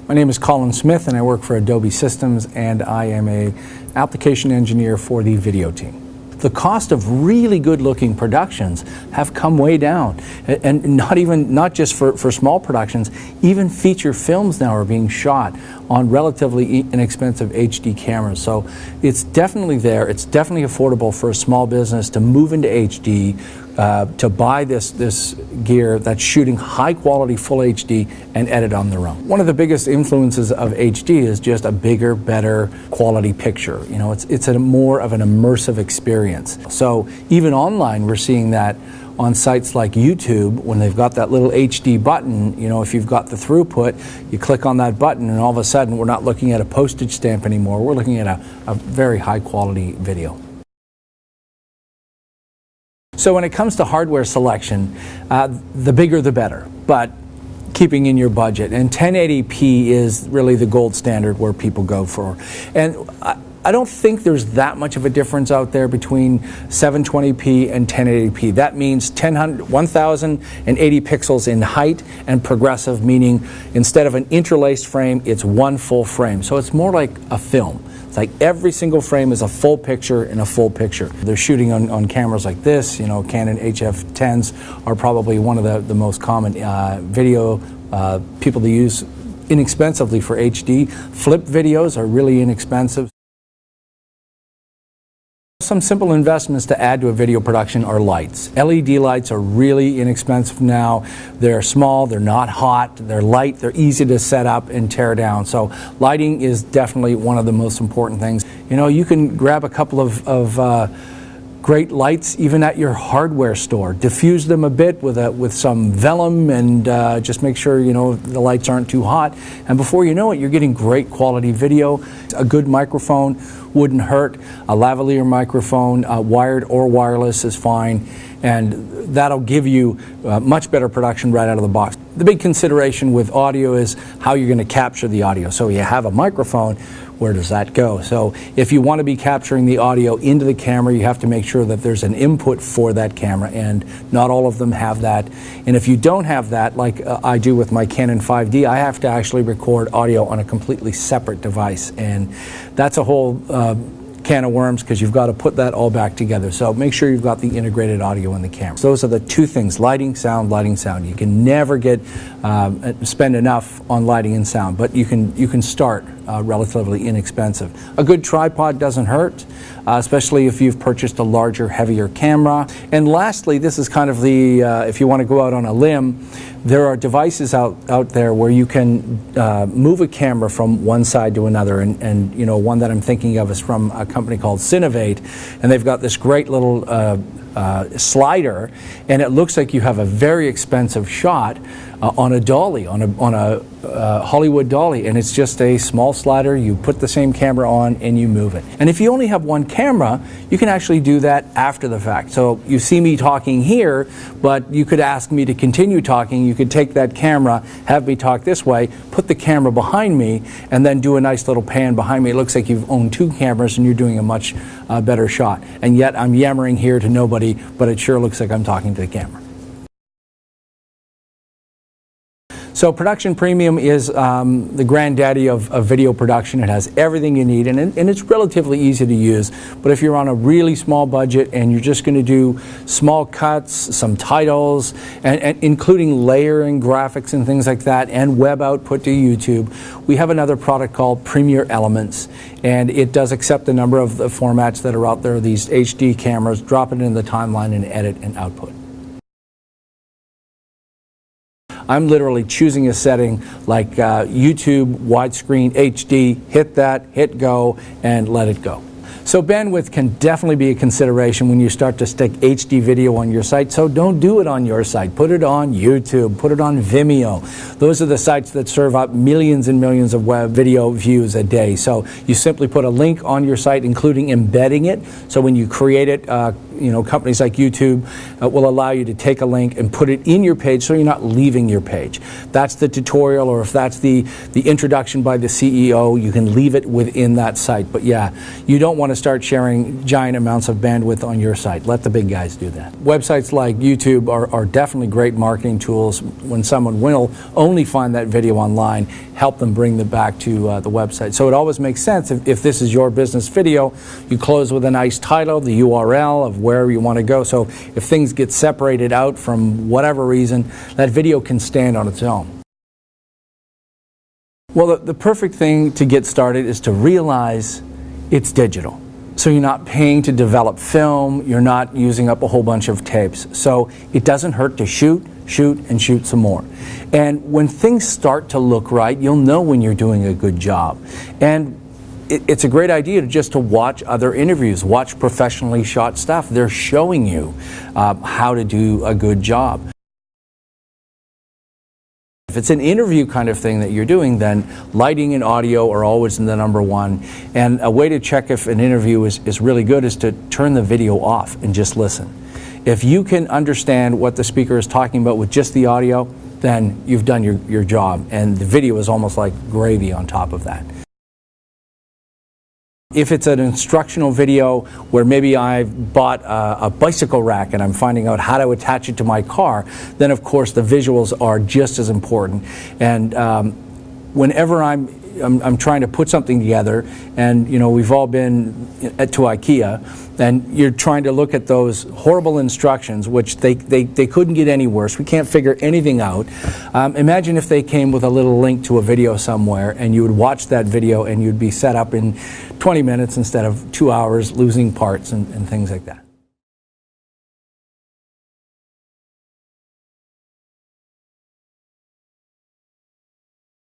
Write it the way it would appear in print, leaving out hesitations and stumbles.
My name is Colin Smith and I work for Adobe Systems, and I am an application engineer for the video team. The cost of really good looking productions have come way down, and not just for small productions, even feature films now are being shot on relatively inexpensive HD cameras. So it's definitely there, it's definitely affordable for a small business to move into HD, to buy this gear that's shooting high quality full HD and edit on their own. One of the biggest influences of HD is just a bigger, better quality picture. You know, it's a more of an immersive experience. So even online we're seeing that on sites like YouTube, when they've got that little HD button, you know, if you've got the throughput, you click on that button and all of a sudden we're not looking at a postage stamp anymore, we're looking at a very high quality video. So when it comes to hardware selection, the bigger the better, but keeping in your budget. And 1080p is really the gold standard where people go for. And I don't think there's that much of a difference out there between 720p and 1080p. That means 1080 pixels in height and progressive, meaning instead of an interlaced frame, it's one full frame. So it's more like a film. It's like every single frame is a full picture in a full picture. They're shooting on cameras like this. You know, Canon HF10s are probably one of the most common video people to use inexpensively for HD. Flip videos are really inexpensive. Some simple investments to add to a video production are lights. LED lights are really inexpensive now. They're small, they're not hot, they're light, they're easy to set up and tear down. So lighting is definitely one of the most important things. You know, you can grab a couple of great lights even at your hardware store. Diffuse them a bit with some vellum and just make sure, you know, the lights aren't too hot. And before you know it, you're getting great quality video. A good microphone wouldn't hurt. A lavalier microphone, wired or wireless, is fine. And that'll give you much better production right out of the box. The big consideration with audio is how you're going to capture the audio. So you have a microphone, where does that go? So if you want to be capturing the audio into the camera, you have to make sure that there's an input for that camera, and not all of them have that. And if you don't have that, like I do with my Canon 5D, I have to actually record audio on a completely separate device, and that's a whole can of worms, because you've got to put that all back together. So make sure you've got the integrated audio in the camera. So those are the two things: lighting, sound, lighting, sound. You can never spend enough on lighting and sound, but you can start relatively inexpensive. A good tripod doesn't hurt, especially if you've purchased a larger, heavier camera. And lastly, this is kind of the, if you want to go out on a limb, there are devices out there where you can move a camera from one side to another, and you know, one that I'm thinking of is from a company called Cinovate, and they've got this great little slider, and it looks like you have a very expensive shot on a dolly, on a Hollywood dolly, and it's just a small slider. You put the same camera on and you move it. And if you only have one camera, you can actually do that after the fact. So you see me talking here, but you could ask me to continue talking. You could take that camera, have me talk this way, put the camera behind me, and then do a nice little pan behind me. It looks like you've owned two cameras and you're doing a much better shot. And yet I'm yammering here to nobody, but it sure looks like I'm talking to the camera. So Production Premium is the granddaddy of video production. It has everything you need, and it's relatively easy to use. But if you're on a really small budget and you're just going to do small cuts, some titles, and including layering graphics and things like that, and web output to YouTube, we have another product called Premiere Elements, and it does accept a number of the formats that are out there, these HD cameras. Drop it in the timeline and edit and output. I'm literally choosing a setting like YouTube, widescreen, HD, hit that, hit go, and let it go. So bandwidth can definitely be a consideration when you start to stick HD video on your site. So don't do it on your site. Put it on YouTube, put it on Vimeo. Those are the sites that serve up millions and millions of web video views a day. So you simply put a link on your site, including embedding it. So when you create it, companies like YouTube will allow you to take a link and put it in your page so you're not leaving your page. That's the tutorial, or if that's the introduction by the CEO, you can leave it within that site. But yeah, you don't want to start sharing giant amounts of bandwidth on your site. Let the big guys do that. Websites like YouTube are definitely great marketing tools. When someone will only find that video online, help them bring them back to the website. So it always makes sense if this is your business video, you close with a nice title, the URL of where you want to go. So if things get separated out from whatever reason, that video can stand on its own. Well, the perfect thing to get started is to realize it's digital. So you're not paying to develop film, you're not using up a whole bunch of tapes. So it doesn't hurt to shoot, and shoot some more. And when things start to look right, you'll know when you're doing a good job. And it's a great idea just to watch other interviews, watch professionally shot stuff. They're showing you how to do a good job. If it's an interview kind of thing that you're doing, then lighting and audio are always the number one. And a way to check if an interview is really good is to turn the video off and just listen. If you can understand what the speaker is talking about with just the audio, then you've done your job, and the video is almost like gravy on top of that. If it's an instructional video where maybe I've bought a bicycle rack and I'm finding out how to attach it to my car, then of course the visuals are just as important. And whenever I'm trying to put something together, and we've all been to IKEA, and you're trying to look at those horrible instructions, which they couldn't get any worse. We can't figure anything out. Imagine if they came with a little link to a video somewhere, and you would watch that video and you'd be set up in 20 minutes instead of 2 hours, losing parts and things like that.